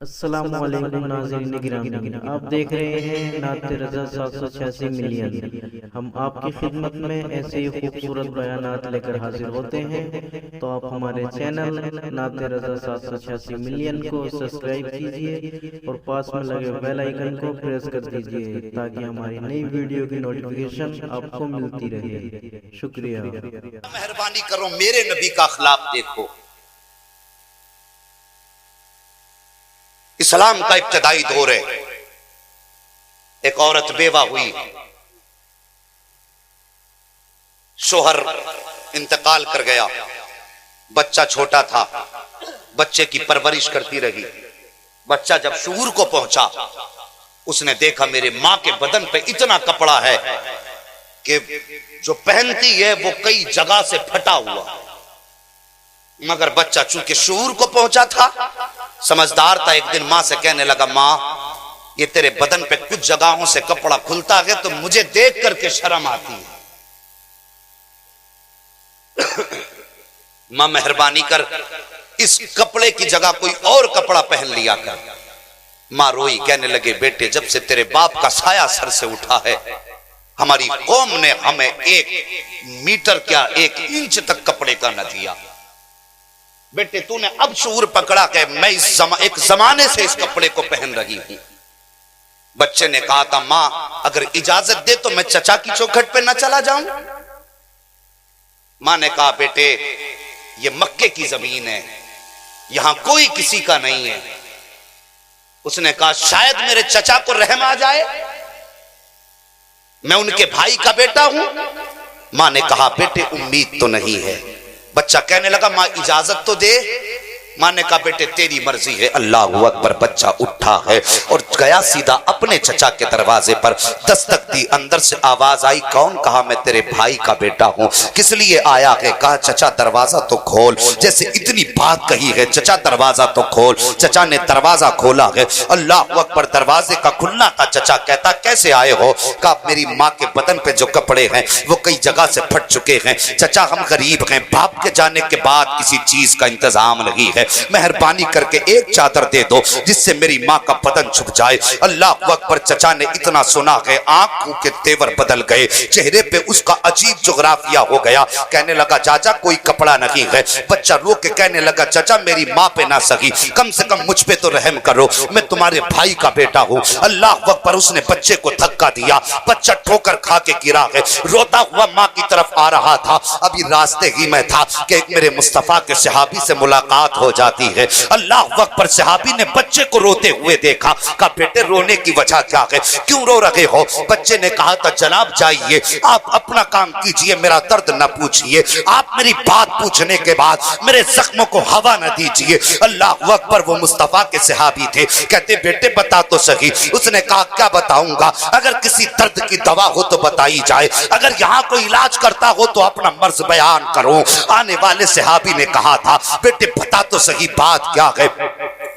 अस्सलामुअलैकुम नाज़रीन गिरामी, आप देख रहे हैं नाते रज़ा 786 मिलियन। हम आपकी खिदमत में ऐसे ही खूबसूरत बयानात लेकर हाजिर होते हैं, तो आप हमारे चैनल नाते रज़ा 786 मिलियन को सब्सक्राइब कीजिए और पास में लगे बेल आइकन को प्रेस कर दीजिए ताकि हमारी नई वीडियो की नोटिफिकेशन आपको मिलती रहे। शुक्रिया। मेहरबानी करो, मेरे नबी का अखलाक देखो। इस्लाम का इब्तदाई दौर है। एक औरत बेवा हुई, शोहर इंतकाल कर गया, बच्चा छोटा था, बच्चे की परवरिश करती रही। बच्चा जब शूर को पहुंचा, उसने देखा मेरे मां के बदन पे इतना कपड़ा है कि जो पहनती है वो कई जगह से फटा हुआ। मगर बच्चा चूंकि शूर को पहुंचा था, समझदार था, एक दिन मां से कहने लगा, मां ये तेरे बदन पे कुछ जगहों से कपड़ा खुलता है तो मुझे देख करके शर्म आती है। मां मेहरबानी कर इस कपड़े की जगह कोई और कपड़ा पहन लिया कर। मां रोई, कहने लगे, बेटे जब से तेरे बाप का साया सर से उठा है, हमारी कौम ने हमें 1 मीटर क्या 1 इंच तक कपड़े का न दिया। बेटे तूने अब शूर पकड़ा के मैं एक जमाने से इस कपड़े को पहन रही हूं। बच्चे ने कहा था, मां अगर इजाजत दे तो मैं चचा की चौखट पे ना चला जाऊं। मां ने कहा, बेटे ये मक्के की जमीन है, यहां कोई किसी का नहीं है। उसने कहा, शायद मेरे चचा को रहम आ जाए, मैं उनके भाई का बेटा हूं। मां ने कहा, बेटे उम्मीद तो नहीं है। बच्चा कहने लगा, मां इजाजत तो दे। मां ने कहा, बेटे तेरी मर्जी है। अल्लाहू अकबर। बच्चा उठा है और गया सीधा अपने चचा के दरवाजे पर, दस्तक दी, अंदर से आवाज आई, कौन? कहा, मैं तेरे भाई का बेटा हूं। किस लिए आया है? कहा, चचा दरवाजा तो खोल। जैसे इतनी बात कही है, चचा दरवाजा तो खोल। चचा ने दरवाजा खोला है। अल्लाहू अकबर। दरवाजे का खुलना का चचा कहता, कैसे आए हो? कहा, मेरी माँ के बदन पे जो कपड़े हैं वो कई जगह से फट चुके हैं। चचा हम गरीब हैं, बाप के जाने के बाद किसी चीज का इंतजाम नहीं है, मेहरबानी करके एक चादर दे दो जिससे मेरी मां का बदन छुप जाए। अल्लाह अकबर। चचा ने इतना सुना है, आंखों के तेवर बदल गए, चेहरे पे उसका अजीब जोग्राफिया हो गया। कहने लगा, चाचा कोई कपड़ा नहीं है। बच्चा रो के कहने लगा, चाचा मेरी मां पे ना सकी, कम से कम मुझ पे तो रहम करो, मैं तुम्हारे भाई का बेटा हूं। अल्लाह अकबर। उसने बच्चे को धक्का दिया, बच्चा ठोकर खा के गिरा है, रोता हुआ मां की तरफ आ रहा था। अभी रास्ते ही में था कि एक मेरे मुस्तफा के सहाबी से मुलाकात हो जाती है। अल्लाह अकबर। सहाबी ने बच्चे को रोते हुए देखा। कहा, बेटे रोने की वजह क्या है, क्यों रो रहे हो? बच्चे ने कहा था, जनाब जाइए, आप अपना काम कीजिए, मेरा दर्द न पूछिए, आप मेरी बात पूछने के बाद मेरे जख्मों को हवा न दीजिए। अल्लाह अकबर। वो मुस्तफा के सहाबी थे, कहते, बेटे बता तो सही। उसने कहा, क्या बताऊंगा, अगर किसी दर्द की दवा हो तो बताई जाए, अगर यहाँ कोई इलाज करता हो तो अपना मर्ज बयान करो। आने वाले सहाबी ने कहा था, बेटे बता तो सही बात क्या है?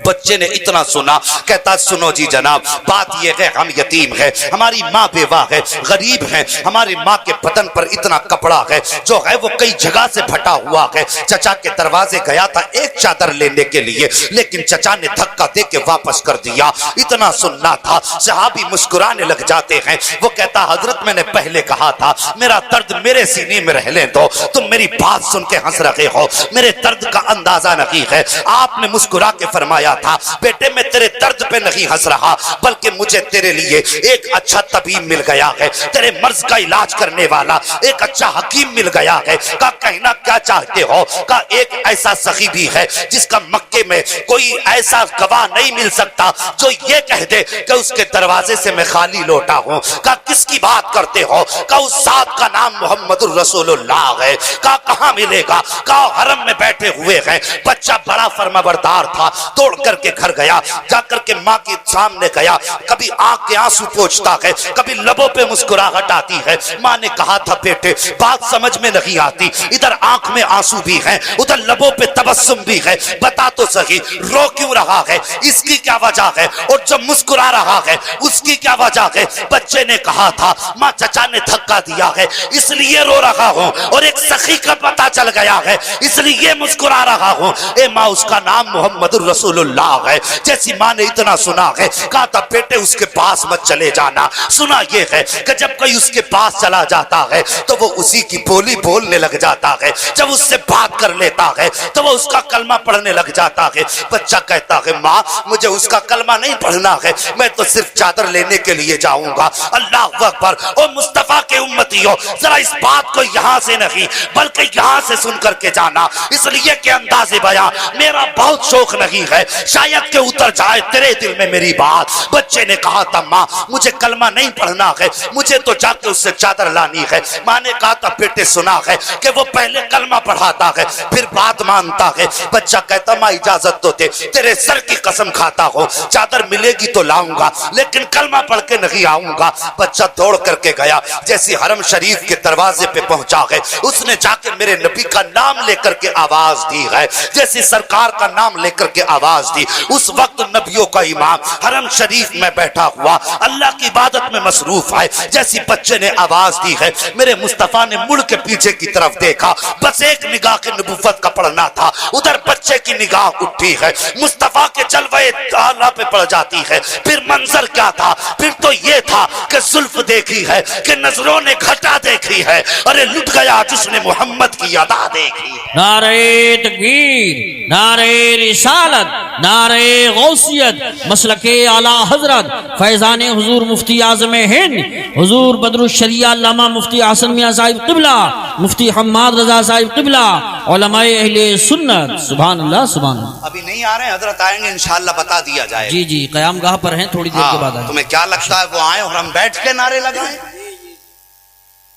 बच्चे ने इतना सुना, कहता, सुनो जी जनाब, बात यह है, हम यतीम है, हमारी माँ बेवा है, गरीब है, हमारी माँ के बदन पर इतना कपड़ा है जो है वो कई जगह से फटा हुआ है। चचा के दरवाजे गया था एक चादर लेने के लिए, लेकिन चचा ने धक्का दे के वापस कर दिया। इतना सुनना था, सहाबी मुस्कुराने लग जाते हैं। वो कहता, हजरत मैंने पहले कहा था मेरा दर्द मेरे सीने में रहने दो, तुम मेरी बात सुन के हंस रहे हो, मेरे दर्द का अंदाजा नहीं है। आपने मुस्कुरा के फरमाया था, बेटे मैं तेरे दर्द पे नहीं हंस रहा, बल्कि मुझे तेरे लिए एक अच्छा तबीब मिल गया है, तेरे मर्ज का इलाज करने वाला एक अच्छा हकीम मिल गया है। का कहना क्या चाहते हो? का एक ऐसा सखी भी है जिसका मक्के में कोई ऐसा गवाह नहीं मिल सकता जो ये कह दे कि उसके दरवाजे से मैं खाली लौटा हूं। का किसकी बात करते हो? का उस जात का नाम मोहम्मदुर रसूलुल्लाह है। का कहां मिलेगा? का हरम में बैठे हुए हैं। बच्चा बड़ा फरमाबरदार था, तोड़ करके घर गया, जाकर के माँ के सामने गया, कभी आंख के आंसू पोंछता है, कभी लबों पे मुस्कुराहट आती है। माँ ने कहा था, बेटे बात समझ में नहीं आती, इधर आंख में आंसू भी है, उधर लबों पे तबस्सुम भी है, बता तो सही रो क्यों रहा है, इसकी क्या वजह है, और जब मुस्कुरा रहा है उसकी क्या वजह है? बच्चे ने कहा था, माँ चचा ने धक्का दिया है इसलिए रो रहा हूँ, और एक सखी का पता चल गया है इसलिए मुस्कुरा रहा हूँ। ए माँ, उसका नाम मोहम्मदुर रसूलुल्लाह रसूलुल्लाह है। जैसी माँ ने इतना सुना है, कहा था बेटे उसके पास मत चले जाना। सुना ये है कि जब कोई उसके पास चला जाता है तो वो उसी की बोली बोलने लग जाता है, जब उससे बात कर लेता है तो वो उसका कलमा पढ़ने लग जाता है। बच्चा कहता है माँ मुझे उसका कलमा नहीं पढ़ना है, मैं तो सिर्फ चादर लेने के लिए जाऊंगा। अल्लाह अकबर। ओ मुस्तफा के उम्मतियों, जरा इस बात को यहाँ से नहीं बल्कि यहाँ से सुन करके जाना, इसलिए कि अंदाज़े बयां मेरा बहुत शौक नहीं है, शायद के उतर जाए तेरे दिल में मेरी बात। बच्चे ने कहा था माँ मुझे कलमा नहीं पढ़ना है, मुझे तो जाके उससे चादर लानी है। माँ ने कहा था बेटे सुना है कि वो पहले कलमा पढ़ाता है फिर बात मानता है। बच्चा कहता माँ इजाजत तो दे, तेरे सर की कसम खाता हो चादर मिलेगी तो लाऊंगा लेकिन कलमा पढ़ के नहीं आऊंगा। बच्चा दौड़ करके गया, जैसे हरम शरीफ के दरवाजे पे पहुंचा है उसने जाके मेरे नबी का नाम लेकर के आवाज दी है, जैसे सरकार का नाम लेकर के आवाज दी। उस वक्त नबियों का इमाम हरम शरीफ में बैठा हुआ अल्लाह की इबादत में मसरूफ है। जैसी बच्चे ने आवाज दी है मेरे मुस्तफा ने मुड़ के पीछे की तरफ देखा, बस एक निगाह के नबुव्वत का पढ़ना था, उधर बच्चे की निगाह उठी है, मुस्तफा के जलवे आला पे पड़ जाती है। फिर मंजर क्या था, फिर तो ये था कि जुल्फ देखी है कि नजरों ने घटा देखी है, अरे लुट गया जिसने मोहम्मद की अदा देखी। नारे तकबीर, नारे रिसालत, नारे गौसियत, मसलके आला हजरत फैजान हुजूर मुफ्ती आजम हिंद हुजूर बदरुश शरिया अल्लामा मुफ्ती हसन मियां साहिब क़िबला, मुफ्ती हम्माद रजा साहिब क़िबला, उलमाए अहले सुन्नत। सुभान अल्लाह सुभान अल्लाह। अभी नहीं आ रहे हैं, हजरत आएंगे इंशाअल्लाह बता दिया जाएगा। जी जी क़याम गाह पर हैं, थोड़ी देर के बाद आएंगे। तुम्हें क्या लगता है वो आए और हम बैठ के नारे लगाएं?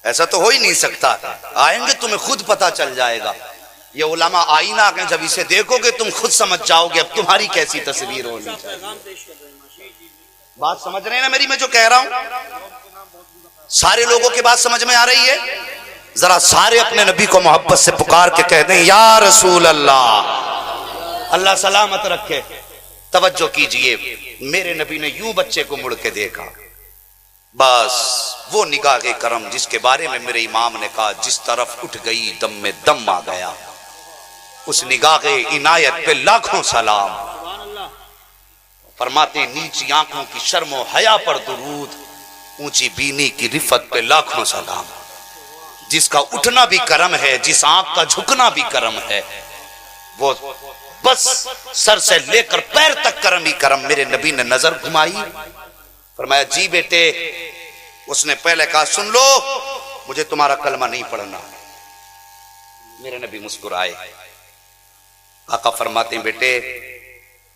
ऐसा तो हो ही नहीं सकता। आएंगे तुम्हें खुद पता चल जाएगा। ये उलमा आईना है, जब इसे देखोगे तुम खुद समझ जाओगे अब तुम्हारी कैसी तस्वीर होनी चाहिए। बात समझ रहे हैं ना मेरी, मैं जो कह रहा हूं सारे लोगों की बात समझ में आ रही है? जरा सारे अपने नबी को मोहब्बत से पुकार के कह दें या रसूल अल्लाह। अल्लाह सलामत रखे। तवज्जो कीजिए, मेरे नबी ने यूं बच्चे को मुड़ के देखा, बस वो निगाह करम जिसके बारे में मेरे इमाम ने कहा जिस तरफ उठ गई दम में दम आ गया, उस निगाह इनायत पे लाखों सलाम। फरमाते नीची आंखों की शर्मो हया पर दुरूद, ऊंची बीनी की रिफत पे लाखों सलाम। जिसका उठना भी करम है, जिस आंख का झुकना भी करम है, वो बस सर से लेकर पैर तक करम ही करम। मेरे नबी ने नजर घुमाई, फरमाया जी बेटे। उसने पहले कहा सुन लो मुझे तुम्हारा कलमा नहीं पढ़ना। मेरे नबी मुस्कुराए। आका फरमाते हैं बेटे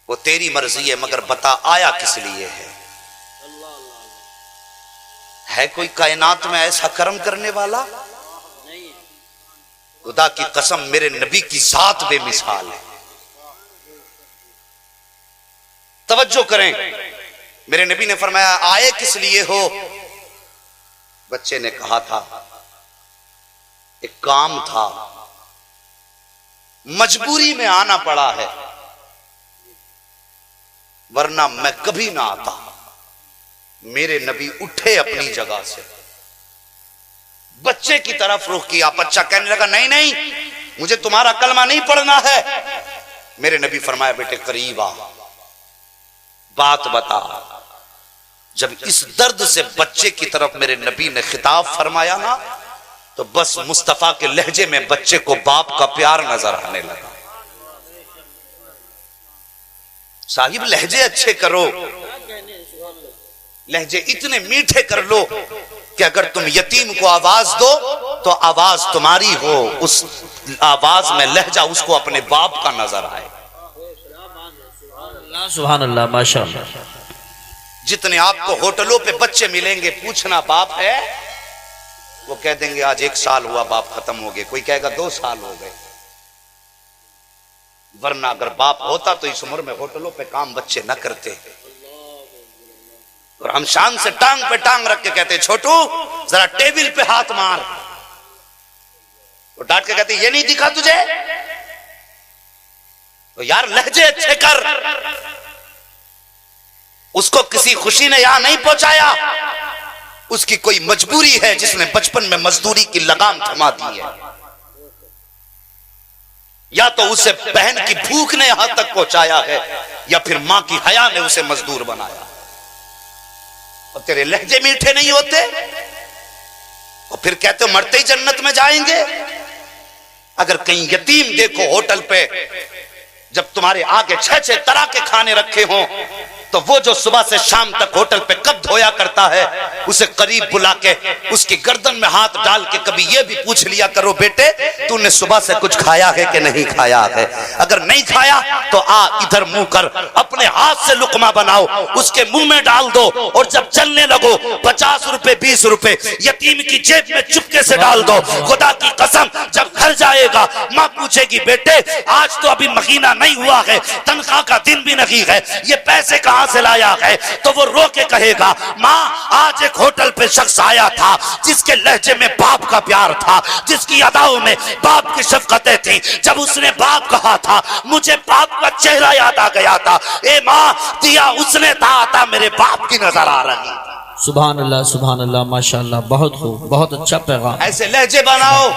वो तेरी मर्जी है मगर बता आया किस लिए है कोई कायनात में ऐसा कर्म करने वाला? खुदा की कसम मेरे नबी की जात बेमिसाल है। तवज्जो करें, मेरे नबी ने फरमाया आए किस लिए हो? बच्चे ने कहा था एक काम था, मजबूरी में आना पड़ा है, वरना मैं कभी ना आता। मेरे नबी उठे अपनी जगह से, बच्चे की तरफ रुख किया। बच्चा कहने लगा नहीं नहीं मुझे तुम्हारा कलमा नहीं पढ़ना है। मेरे नबी फरमाया बेटे करीब आ, बात बता। जब इस दर्द से बच्चे की तरफ मेरे नबी ने खिताब फरमाया ना, तो बस मुस्तफा के लहजे में बच्चे को बाप का प्यार नजर आने लगा। साहिब लहजे अच्छे करो, लहजे इतने मीठे कर लो कि अगर तुम यतीम को आवाज दो तो आवाज तुम्हारी हो, उस आवाज में लहजा उसको अपने बाप का नजर आए। सुभान अल्लाह, माशाअल्लाह। जितने आपको होटलों पे बच्चे मिलेंगे, पूछना बाप है, वो कह देंगे आज 1 साल हुआ बाप खत्म हो गए, कोई कहेगा 2 साल हो गए। वरना अगर बाप होता तो इस उम्र में होटलों पे काम बच्चे न करते। और हम शान से टांग पे टांग रख के कहते छोटू जरा टेबल पे हाथ मार, तो डांट के कहते ये नहीं दिखा तुझे? तो यार लहजे अच्छे कर। उसको किसी खुशी ने यहां नहीं पहुंचाया, उसकी कोई मजबूरी है जिसने बचपन में मजदूरी की लगाम थमा दी है, या तो उसे बहन की भूख ने यहां तक पहुंचाया है, या फिर मां की हया ने उसे मजदूर बनाया? और तेरे लहजे मीठे नहीं होते और फिर कहते हो मरते ही जन्नत में जाएंगे। अगर कहीं यतीम देखो होटल पे, जब तुम्हारे आगे 6-6 तरह के खाने रखे हों, तो वो जो सुबह से शाम तक होटल पे कब धोया करता है, उसे करीब बुला के उसकी गर्दन में हाथ डाल के कभी ये भी पूछ लिया करो, बेटे तूने सुबह से कुछ खाया है कि नहीं खाया है? अगर नहीं खाया तो आ इधर मुंह कर, अपने हाथ से लुकमा बनाओ, उसके मुंह में डाल दो, और जब चलने लगो 50 रुपए 20 रुपए यतीम की जेब में चुपके से डाल दो। खुदा की कसम, जब घर जाएगा माँ पूछेगी, बेटे आज तो अभी महीना नहीं हुआ है, तनख्वाह का दिन भी नहीं है, ये पैसे कहां से लाया है? तो वो रो के कहेगा, माँ आज एक होटल पे शख्स आया था जिसके लहजे में बाप का प्यार था, जिसकी अदाओं में बाप की शफकतें थी। जब उसने बाप कहा था मुझे बाप का चेहरा याद आ गया था। ए माँ, दिया उसने था मेरे बाप की नजर आ रही। सुभान अल्लाह माशाअल्लाह, बहुत खूब, बहुत अच्छा पैगाम। ऐसे लहजे बनाओ।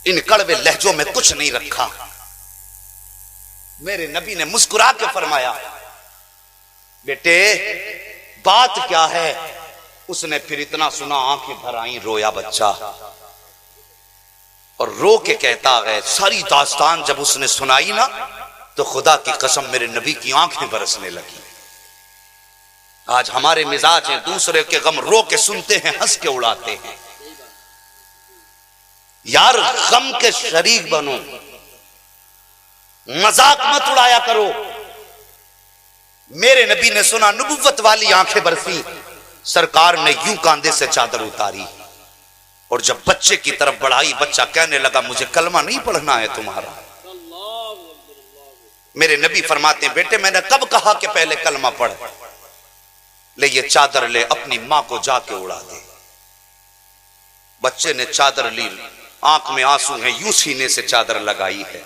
इन कड़वे लहजों में कुछ नहीं रखा। मेरे नबी ने मुस्कुरा के फरमाया, बेटे बात क्या है? उसने फिर इतना सुना, आंखें भर आई, रोया बच्चा, और रो के कहता है, सारी दास्तान जब उसने सुनाई ना, तो खुदा की कसम मेरे नबी की आंखें बरसने लगी। आज हमारे मिजाज हैं, दूसरे के गम रो के सुनते हैं, हंस के उड़ाते हैं। यार गम के शरीक बनो, मजाक मत उड़ाया करो। मेरे नबी ने सुना, नबुव्वत वाली आंखें बरसी, सरकार ने यूं कांधे से चादर उतारी, और जब बच्चे की तरफ बढ़ाई, बच्चा कहने लगा, मुझे कलमा नहीं पढ़ना है तुम्हारा। मेरे नबी फरमाते हैं, बेटे मैंने कब कहा कि पहले कलमा पढ़? ले ये चादर ले, अपनी मां को जाके उड़ा दे। बच्चे ने चादर ली, आंख में आंसू हैं, यूं सीने से चादर लगाई है,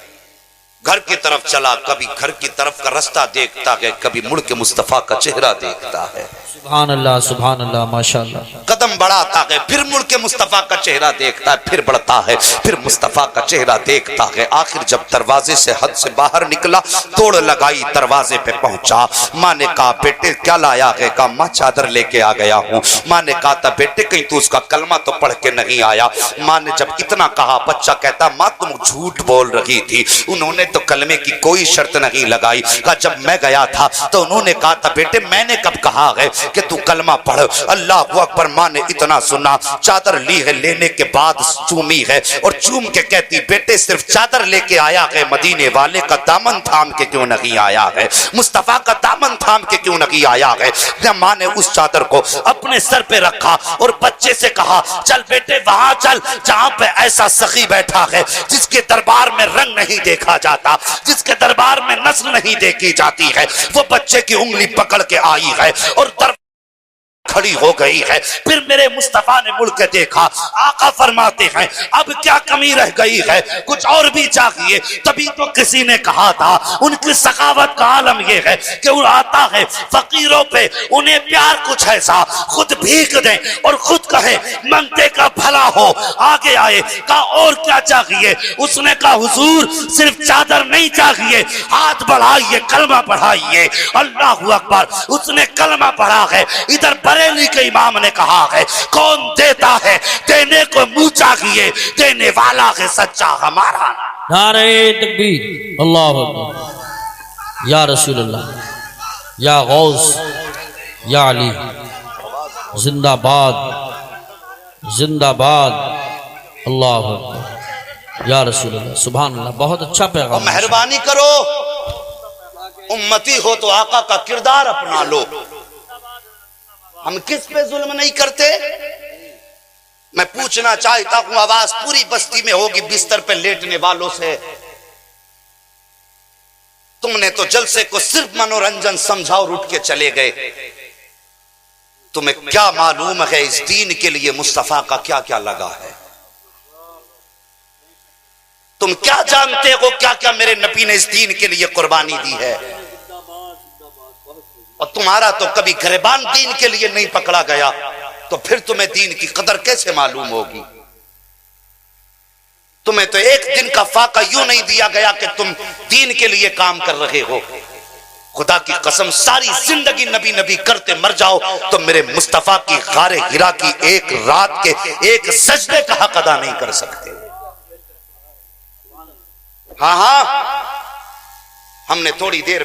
घर की तरफ चला, कभी घर की तरफ का रास्ता देखता है, कभी मुड़ के मुस्तफा का चेहरा देखता है। सुभान अल्लाह माशाअल्लाह। कदम बढ़ाता है, फिर मुड़ के मुस्तफा का चेहरा देखता है, फिर बढ़ता है, फिर मुस्तफा का चेहरा देखता है। आखिर जब दरवाजे से हद से बाहर निकला, तोड़ लगाई, दरवाजे पे पहुंचा। माँ ने कहा, बेटे क्या लाया है? कहा, माँ चादर लेके आ गया हूँ। माँ ने कहा था, बेटे कहीं तू उसका कलमा तो पढ़ के नहीं आया? माँ ने जब इतना कहा, बच्चा कहता, माँ तुम झूठ बोल रही थी, उन्होंने तो कलमे की कोई शर्त नहीं लगाई। कहा, जब मैं गया था तो उन्होंने कहा था, बेटे मैंने कब कहा है कि तू कलमा पढ़? अल्लाह अकबर। माँ ने इतना सुना, चादर ली है, लेने के बाद चूमी है, और चूम के कहती, बेटे सिर्फ चादर लेके आया है, मदीने वाले का दामन थाम के क्यों नहीं आया है? मुस्तफा का दामन थाम के क्यों नहीं आया है? जब माँ ने उस चादर को अपने सर पे रखा और बच्चे से कहा, चल बेटे वहां चल जहां पे ऐसा सखी बैठा है जिसके दरबार में रंग नहीं देखा जाता, जिसके दरबार में नस्ल नहीं देखी जाती है। वो बच्चे की उंगली पकड़ के आई है और खड़ी हो गई है। फिर मेरे मुस्तफा ने मुड़ के देखा, आका फरमाते हैं, अब क्या कमी रह गई है? कुछ और भी चाहिए। तभी तो किसी ने कहा था, उनकी सखावत का आलम यह है कि वो आता है फकीरों पे, उन्हें प्यार कुछ ऐसा, खुद भीख दें और खुद कहे मंगते का भला हो। आगे आए, कहा और क्या चाहिए? उसने कहा, हुजूर सिर्फ चादर नहीं चाहिए, हाथ बढ़ाइए, कलमा पढ़ाइए। अल्लाह अकबर। उसने कलमा पढ़ा है। इधर बरेली के इमाम ने कहा है, कौन देता है देने को मुंह चाहिए, देने वाला है सच्चा हमारा। नारे तकबीर, अल्लाह अकबर, या रसूल अल्लाह, या गौस, या अली, जिंदाबाद जिंदाबाद, अल्लाह अकबर, या रसूल अल्लाह, सुभान अल्लाह। बहुत अच्छा पैगाम। मेहरबानी करो, उम्मती हो तो आका का किरदार अपना लो। हम किस पे जुल्म नहीं करते? मैं पूछना चाहता हूं, आवाज पूरी बस्ती में होगी बिस्तर पे लेटने वालों से, तुमने तो जलसे को सिर्फ मनोरंजन समझा और उठ के चले गए। तुम्हें क्या मालूम है इस दीन के लिए मुस्तफा का क्या क्या लगा है? तुम क्या जानते हो क्या क्या मेरे नबी ने इस दीन के लिए कुर्बानी दी है? और तुम्हारा तो कभी गिरबान दीन के लिए नहीं पकड़ा गया, तो फिर तुम्हें दीन की कदर कैसे मालूम होगी? तुम्हें तो एक दिन का फाका यूं नहीं दिया गया कि तुम दीन के लिए काम कर रहे हो। खुदा की कसम सारी जिंदगी नबी नबी करते मर जाओ तो मेरे मुस्तफा की गारे हिरा की एक रात के एक सजदे का हक अदा नहीं कर सकते। हाँ हाँ, हमने थोड़ी देर